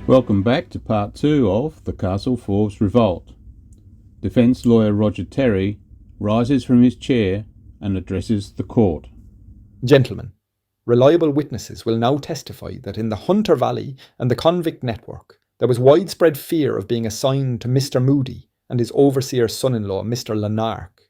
Welcome back to part 2 of the Castle Forbes Revolt. Defence lawyer Roger Therry rises from his chair and addresses the court. Gentlemen, reliable witnesses will now testify that in the Hunter Valley and the convict network, there was widespread fear of being assigned to Mr. Moody and his overseer son-in-law, Mr. Lanark.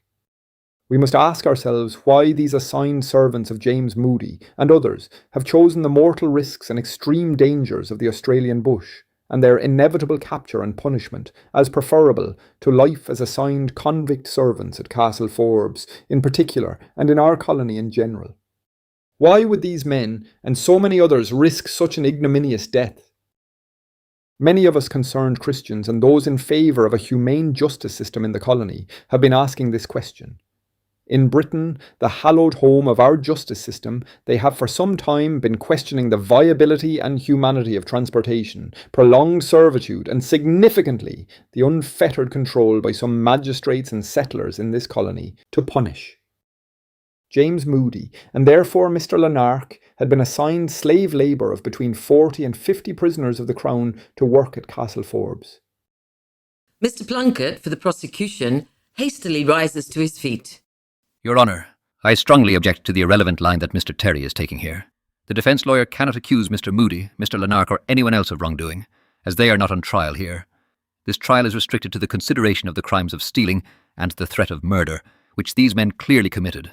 We must ask ourselves why these assigned servants of James Moody and others have chosen the mortal risks and extreme dangers of the Australian bush and their inevitable capture and punishment as preferable to life as assigned convict servants at Castle Forbes in particular and in our colony in general. Why would these men and so many others risk such an ignominious death? Many of us concerned Christians and those in favour of a humane justice system in the colony have been asking this question. In Britain, the hallowed home of our justice system, they have for some time been questioning the viability and humanity of transportation, prolonged servitude, and significantly, the unfettered control by some magistrates and settlers in this colony to punish. James Moody, and therefore Mr. Lanark, had been assigned slave labour of between 40 and 50 prisoners of the Crown to work at Castle Forbes. Mr. Plunkett, for the prosecution, hastily rises to his feet. Your Honour, I strongly object to the irrelevant line that Mr. Therry is taking here. The defence lawyer cannot accuse Mr. Moody, Mr. Lanark, or anyone else of wrongdoing, as they are not on trial here. This trial is restricted to the consideration of the crimes of stealing and the threat of murder, which these men clearly committed.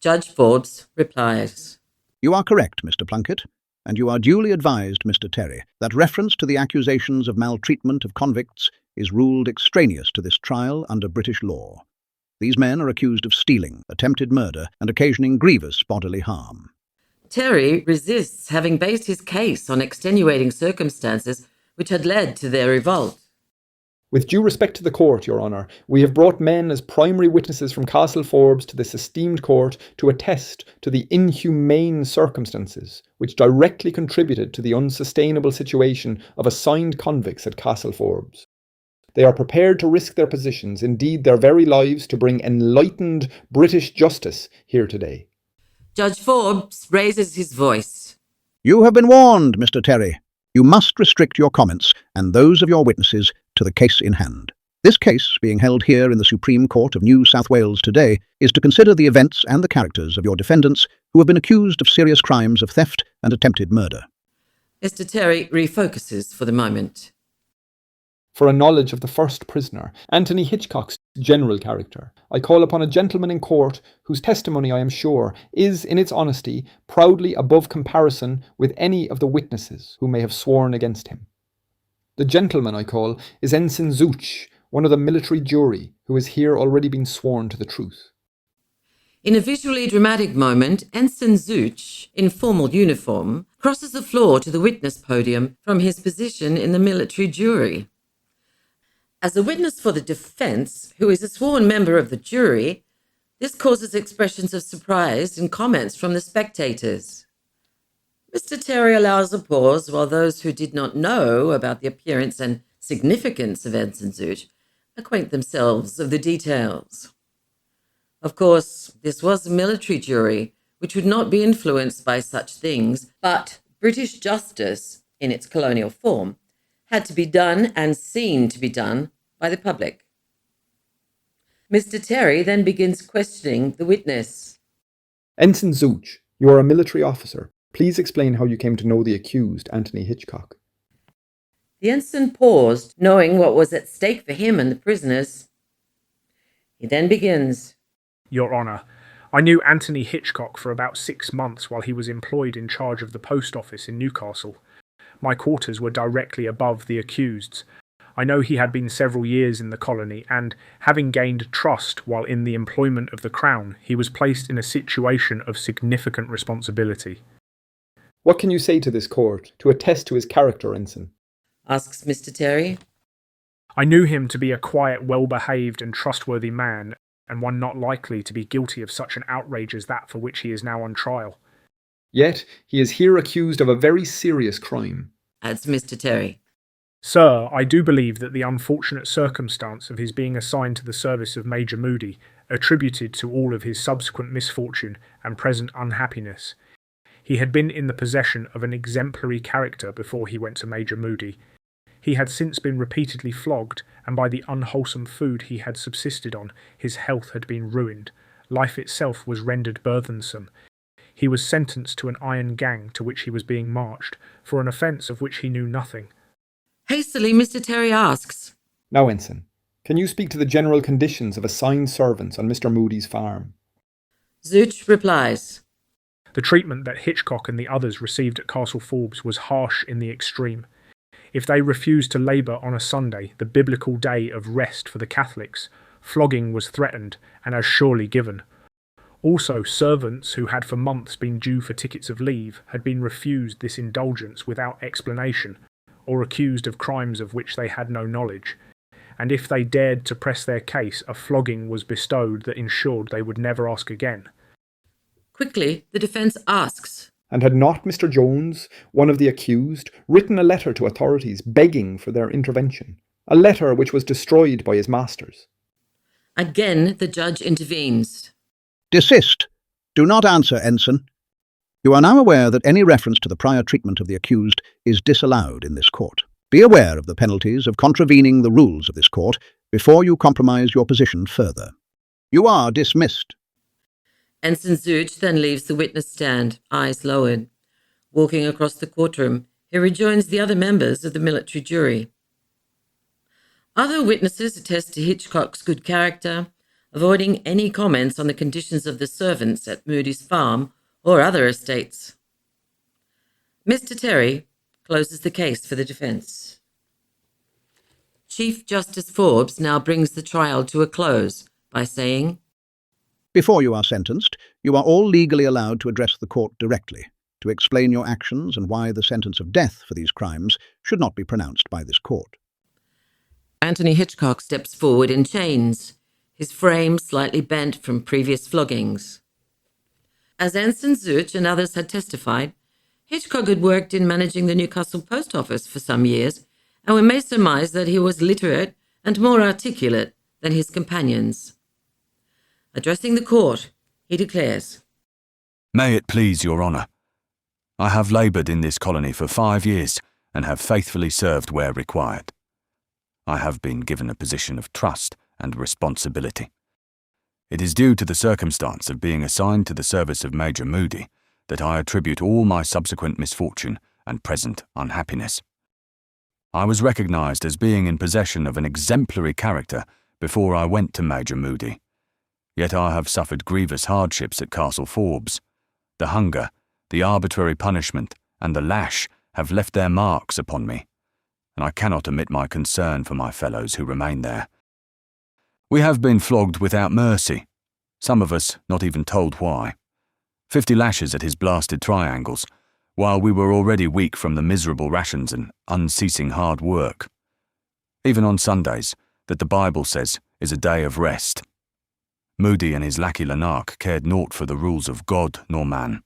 Judge Forbes replies. You are correct, Mr. Plunkett, and you are duly advised, Mr. Therry, that reference to the accusations of maltreatment of convicts is ruled extraneous to this trial under British law. These men are accused of stealing, attempted murder, and occasioning grievous bodily harm. Therry resists, having based his case on extenuating circumstances which had led to their revolt. With due respect to the court, Your Honour, we have brought men as primary witnesses from Castle Forbes to this esteemed court to attest to the inhumane circumstances which directly contributed to the unsustainable situation of assigned convicts at Castle Forbes. They are prepared to risk their positions, indeed their very lives, to bring enlightened British justice here today. Judge Forbes raises his voice. You have been warned, Mr. Therry. You must restrict your comments and those of your witnesses to the case in hand. This case, being held here in the Supreme Court of New South Wales today, is to consider the events and the characters of your defendants who have been accused of serious crimes of theft and attempted murder. Mr. Therry refocuses for the moment. For a knowledge of the first prisoner, Anthony Hitchcock's general character, I call upon a gentleman in court whose testimony, I am sure, is, in its honesty, proudly above comparison with any of the witnesses who may have sworn against him. The gentleman I call is Ensign Zouch, one of the military jury, who has here already been sworn to the truth. In a visually dramatic moment, Ensign Zouch, in formal uniform, crosses the floor to the witness podium from his position in the military jury. As a witness for the defence, who is a sworn member of the jury, this causes expressions of surprise and comments from the spectators. Mr. Therry allows a pause while those who did not know about the appearance and significance of Ensign Zouch acquaint themselves of the details. Of course, this was a military jury, which would not be influenced by such things, but British justice, in its colonial form, had to be done and seen to be done by the public. Mr. Therry then begins questioning the witness. Ensign Zouch, you are a military officer. Please explain how you came to know the accused, Anthony Hitchcock. The ensign paused, knowing what was at stake for him and the prisoners. He then begins. Your Honour, I knew Anthony Hitchcock for about 6 months while he was employed in charge of the post office in Newcastle. My quarters were directly above the accused's. I know he had been several years in the colony and, having gained trust while in the employment of the Crown, he was placed in a situation of significant responsibility. What can you say to this court to attest to his character, Ensign? Asks Mr. Therry. I knew him to be a quiet, well-behaved and trustworthy man, and one not likely to be guilty of such an outrage as that for which he is now on trial. Yet he is here accused of a very serious crime, Adds Mr. Therry. Sir, I do believe that the unfortunate circumstance of his being assigned to the service of Major Moody, attributed to all of his subsequent misfortune and present unhappiness, He had been in the possession of an exemplary character before he went to Major Moody. He had since been repeatedly flogged, and by the unwholesome food he had subsisted on, his health had been ruined. Life itself was rendered burthensome. He was sentenced to an iron gang to which he was being marched, for an offence of which he knew nothing. Hastily, Mr. Terry asks, Now, Ensign, can you speak to the general conditions of assigned servants on Mr. Moody's farm? Zooch replies, The treatment that Hitchcock and the others received at Castle Forbes was harsh in the extreme. If they refused to labour on a Sunday, the biblical day of rest for the Catholics, flogging was threatened and as surely given. Also, servants who had for months been due for tickets of leave had been refused this indulgence without explanation, or accused of crimes of which they had no knowledge, and if they dared to press their case, a flogging was bestowed that ensured they would never ask again. Quickly, the defence asks, And had not Mr. Jones, one of the accused, written a letter to authorities begging for their intervention, a letter which was destroyed by his masters? Again, the judge intervenes. Desist. Do not answer, Ensign. You are now aware that any reference to the prior treatment of the accused is disallowed in this court. Be aware of the penalties of contravening the rules of this court before you compromise your position further. You are dismissed. Ensign Zooch then leaves the witness stand, eyes lowered. Walking across the courtroom, he rejoins the other members of the military jury. Other witnesses attest to Hitchcock's good character, avoiding any comments on the conditions of the servants at Moody's farm or other estates. Mr. Terry closes the case for the defence. Chief Justice Forbes now brings the trial to a close by saying, Before you are sentenced, you are all legally allowed to address the court directly, to explain your actions and why the sentence of death for these crimes should not be pronounced by this court. Anthony Hitchcock steps forward in chains, his frame slightly bent from previous floggings. As Ensign Zooch and others had testified, Hitchcock had worked in managing the Newcastle post office for some years, and we may surmise that he was literate and more articulate than his companions. Addressing the court, he declares, May it please your honour, I have laboured in this colony for 5 years and have faithfully served where required. I have been given a position of trust and responsibility. It is due to the circumstance of being assigned to the service of Major Moody that I attribute all my subsequent misfortune and present unhappiness. I was recognised as being in possession of an exemplary character before I went to Major Moody, yet I have suffered grievous hardships at Castle Forbes. The hunger, the arbitrary punishment, and the lash have left their marks upon me, and I cannot omit my concern for my fellows who remain there. We have been flogged without mercy, some of us not even told why. 50 lashes at his blasted triangles, while we were already weak from the miserable rations and unceasing hard work. Even on Sundays, that the Bible says is a day of rest. Moody and his lackey Lanark cared naught for the rules of God nor man.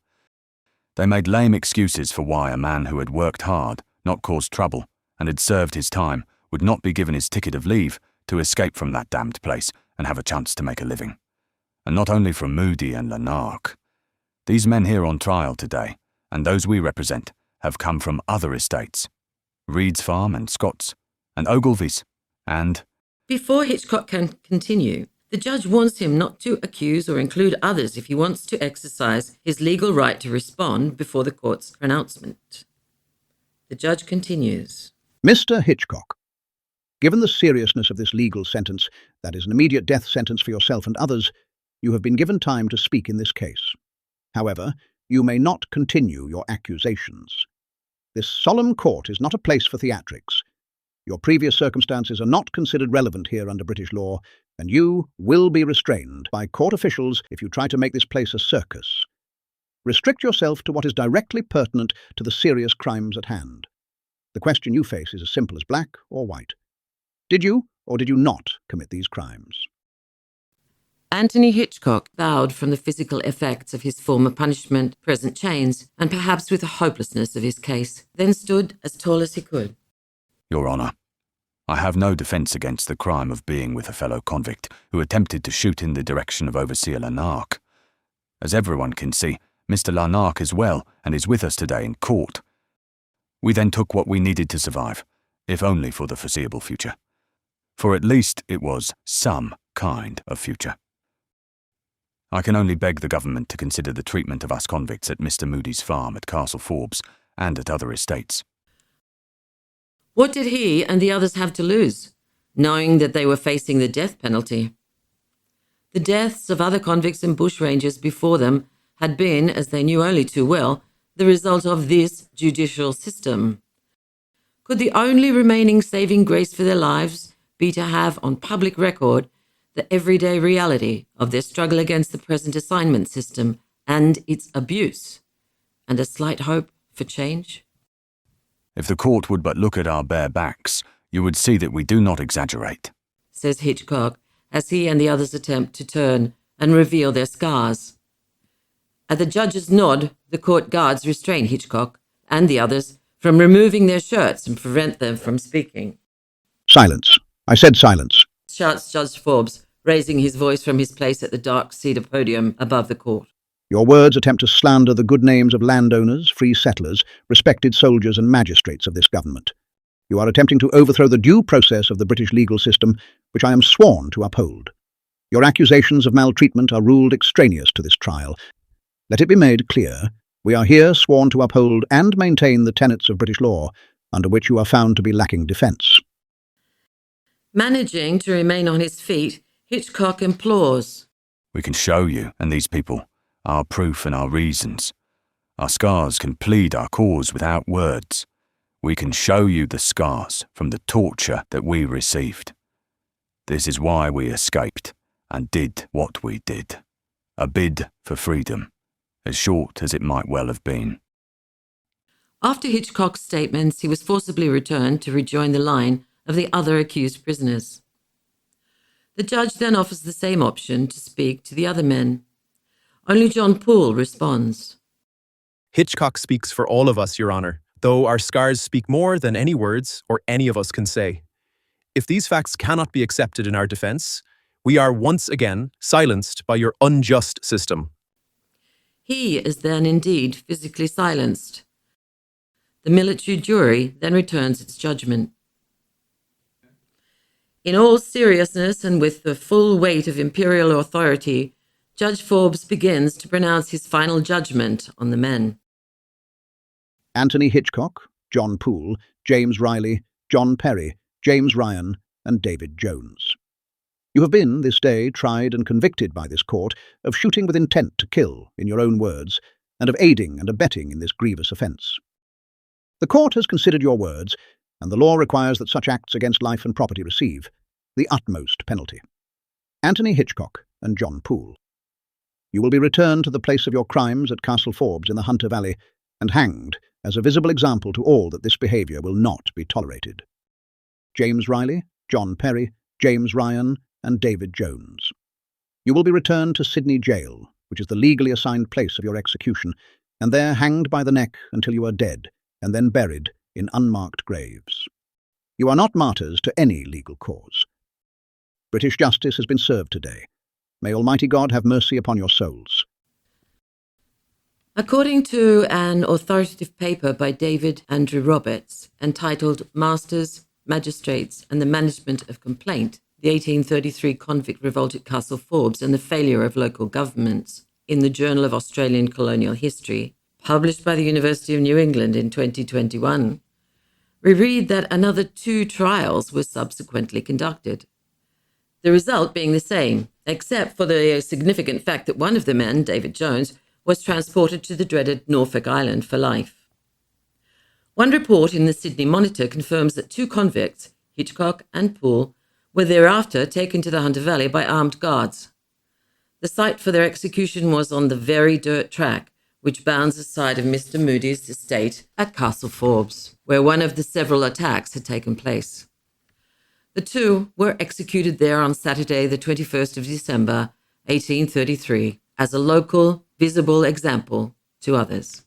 They made lame excuses for why a man who had worked hard, not caused trouble, and had served his time would not be given his ticket of leave to escape from that damned place and have a chance to make a living. And not only from Moody and Lanark. These men here on trial today, and those we represent, have come from other estates, Reed's Farm and Scott's, and Ogilvy's, and... Before Hitchcock can continue, the judge warns him not to accuse or include others if he wants to exercise his legal right to respond before the court's pronouncement. The judge continues. Mr. Hitchcock, given the seriousness of this legal sentence, that is an immediate death sentence for yourself and others, you have been given time to speak in this case. However, you may not continue your accusations. This solemn court is not a place for theatrics. Your previous circumstances are not considered relevant here under British law, and you will be restrained by court officials if you try to make this place a circus. Restrict yourself to what is directly pertinent to the serious crimes at hand. The question you face is as simple as black or white. Did you or did you not commit these crimes? Anthony Hitchcock bowed from the physical effects of his former punishment, present chains, and perhaps with the hopelessness of his case, then stood as tall as he could. Your Honour, I have no defence against the crime of being with a fellow convict who attempted to shoot in the direction of Overseer Lanark. As everyone can see, Mr. Lanark as well, and is with us today in court. We then took what we needed to survive, if only for the foreseeable future. For at least it was some kind of future. I can only beg the government to consider the treatment of us convicts at Mr. Moody's farm at Castle Forbes and at other estates. What did he and the others have to lose, knowing that they were facing the death penalty? The deaths of other convicts and bushrangers before them had been, as they knew only too well, the result of this judicial system. Could the only remaining saving grace for their lives be to have on public record the everyday reality of their struggle against the present assignment system and its abuse, and a slight hope for change? If the court would but look at our bare backs, you would see that we do not exaggerate, says Hitchcock, as he and the others attempt to turn and reveal their scars. At the judge's nod, the court guards restrain Hitchcock and the others from removing their shirts and prevent them from speaking. Silence. I said silence. Shouts Judge Forbes, raising his voice from his place at the dark cedar podium above the court. Your words attempt to slander the good names of landowners, free settlers, respected soldiers and magistrates of this government. You are attempting to overthrow the due process of the British legal system, which I am sworn to uphold. Your accusations of maltreatment are ruled extraneous to this trial. Let it be made clear, we are here sworn to uphold and maintain the tenets of British law, under which you are found to be lacking defence. Managing to remain on his feet, Hitchcock implores. We can show you, and these people, our proof and our reasons. Our scars can plead our cause without words. We can show you the scars from the torture that we received. This is why we escaped and did what we did. A bid for freedom, as short as it might well have been. After Hitchcock's statements, he was forcibly returned to rejoin the line of the other accused prisoners. The judge then offers the same option to speak to the other men. Only John Poole responds. Hitchcock speaks for all of us, Your Honour, though our scars speak more than any words or any of us can say. If these facts cannot be accepted in our defence, we are once again silenced by your unjust system. He is then indeed physically silenced. The military jury then returns its judgment. In all seriousness and with the full weight of imperial authority, Judge Forbes begins to pronounce his final judgment on the men. Anthony Hitchcock, John Poole, James Riley, John Perry, James Ryan, and David Jones. You have been, this day, tried and convicted by this court of shooting with intent to kill, in your own words, and of aiding and abetting in this grievous offence. The court has considered your words, and the law requires that such acts against life and property receive the utmost penalty. Anthony Hitchcock and John Poole. You will be returned to the place of your crimes at Castle Forbes in the Hunter Valley and hanged as a visible example to all that this behaviour will not be tolerated. James Riley, John Perry, James Ryan, and David Jones. You will be returned to Sydney Jail, which is the legally assigned place of your execution, and there hanged by the neck until you are dead, and then buried in unmarked graves. You are not martyrs to any legal cause. British justice has been served today. May Almighty God have mercy upon your souls. According to an authoritative paper by David Andrew Roberts entitled Masters, Magistrates and the Management of Complaint, the 1833 Convict Revolt at Castle Forbes and the Failure of Local Governments, in the Journal of Australian Colonial History, published by the University of New England in 2021, we read that another 2 trials were subsequently conducted. The result being the same, except for the significant fact that one of the men, David Jones, was transported to the dreaded Norfolk Island for life. One report in the Sydney Monitor confirms that 2 convicts, Hitchcock and Poole, were thereafter taken to the Hunter Valley by armed guards. The site for their execution was on the very dirt track which bounds the side of Mr. Moody's estate at Castle Forbes, where one of the several attacks had taken place. The 2 were executed there on Saturday, the 21st of December, 1833, as a local, visible example to others.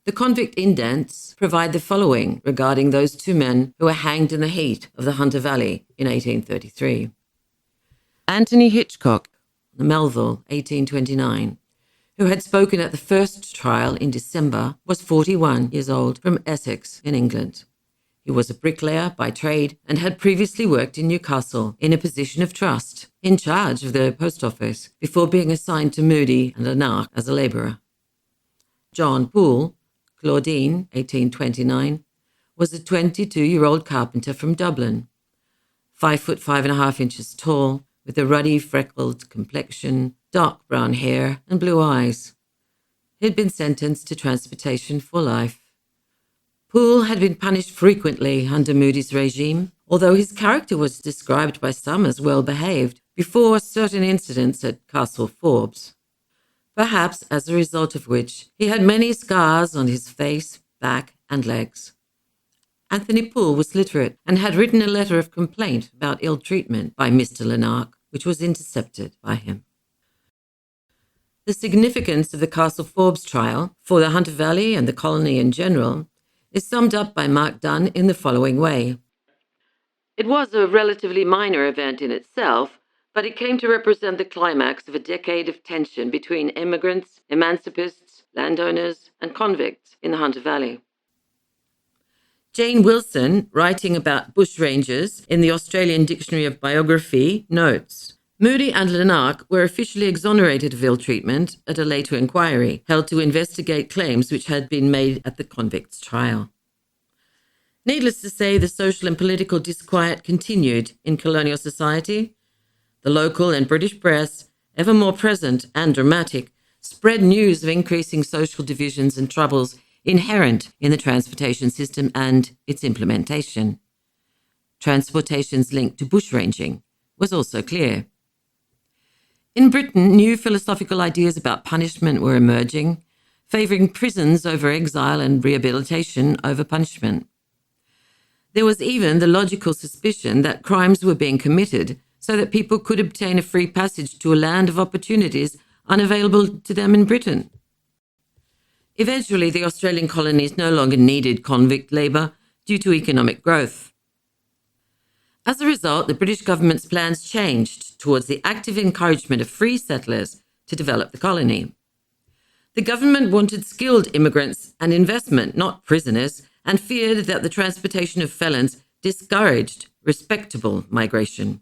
The convict indents provide the following regarding those 2 men who were hanged in the heat of the Hunter Valley in 1833. Anthony Hitchcock, Melville, 1829, who had spoken at the first trial in December, was 41 years old from Essex in England. He was a bricklayer by trade and had previously worked in Newcastle in a position of trust, in charge of the post office, before being assigned to Moody and Lanark as a labourer. John Poole, Claudine, 1829, was a 22-year-old carpenter from Dublin, 5 foot 5.5 tall, with a ruddy freckled complexion, dark brown hair and blue eyes. He had been sentenced to transportation for life. Poole had been punished frequently under Moody's regime, although his character was described by some as well-behaved before certain incidents at Castle Forbes, perhaps as a result of which he had many scars on his face, back and legs. Anthony Poole was literate and had written a letter of complaint about ill treatment by Mr. Lanark, which was intercepted by him. The significance of the Castle Forbes trial for the Hunter Valley and the colony in general is summed up by Mark Dunn in the following way. It was a relatively minor event in itself, but it came to represent the climax of a decade of tension between immigrants, emancipists, landowners, and convicts in the Hunter Valley. Jane Wilson, writing about bushrangers in the Australian Dictionary of Biography, notes, Moody and Lanark were officially exonerated of ill treatment at a later inquiry held to investigate claims which had been made at the convict's trial. Needless to say, the social and political disquiet continued in colonial society. The local and British press, ever more present and dramatic, spread news of increasing social divisions and troubles inherent in the transportation system and its implementation. Transportation's link to bushranging was also clear. In Britain, new philosophical ideas about punishment were emerging, favouring prisons over exile and rehabilitation over punishment. There was even the logical suspicion that crimes were being committed so that people could obtain a free passage to a land of opportunities unavailable to them in Britain. Eventually, the Australian colonies no longer needed convict labour due to economic growth. As a result, the British government's plans changed towards the active encouragement of free settlers to develop the colony. The government wanted skilled immigrants and investment, not prisoners, and feared that the transportation of felons discouraged respectable migration.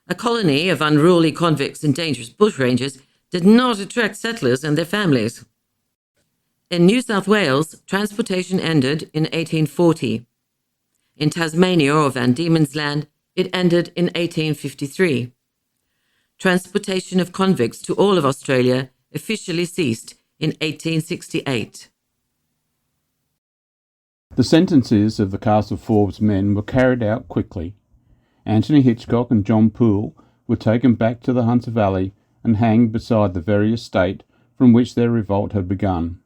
A colony of unruly convicts and dangerous bushrangers did not attract settlers and their families. In New South Wales, transportation ended in 1840. In Tasmania or Van Diemen's Land, it ended in 1853. Transportation of convicts to all of Australia officially ceased in 1868. The sentences of the Castle Forbes men were carried out quickly. Anthony Hitchcock and John Poole were taken back to the Hunter Valley and hanged beside the very estate from which their revolt had begun.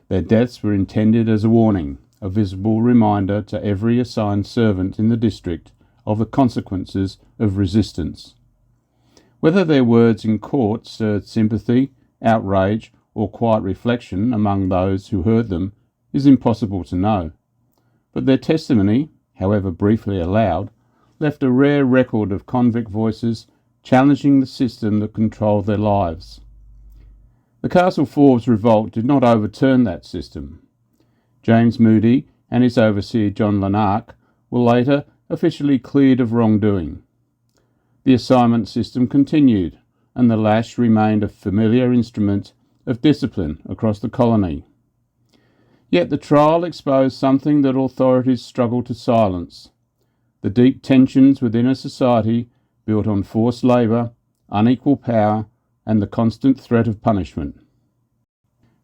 Their deaths were intended as a warning, a visible reminder to every assigned servant in the district of the consequences of resistance. Whether their words in court stirred sympathy, outrage, or quiet reflection among those who heard them is impossible to know. But their testimony, however briefly allowed, left a rare record of convict voices challenging the system that controlled their lives. The Castle Forbes Revolt did not overturn that system. James Moody and his overseer John Lanark were later officially cleared of wrongdoing. The assignment system continued, and the lash remained a familiar instrument of discipline across the colony. Yet the trial exposed something that authorities struggled to silence: the deep tensions within a society built on forced labour, unequal power, and the constant threat of punishment.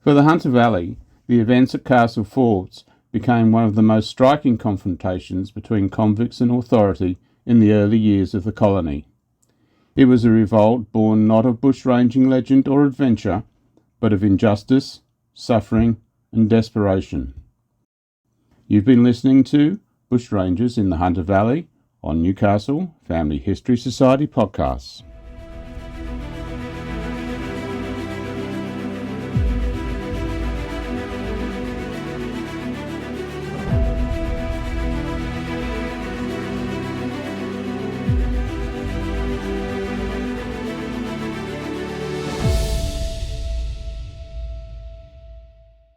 For the Hunter Valley, the events at Castle Forbes became one of the most striking confrontations between convicts and authority in the early years of the colony. It was a revolt born not of bushranging legend or adventure, but of injustice, suffering, and desperation. You've been listening to Bushrangers in the Hunter Valley on Newcastle Family History Society podcasts.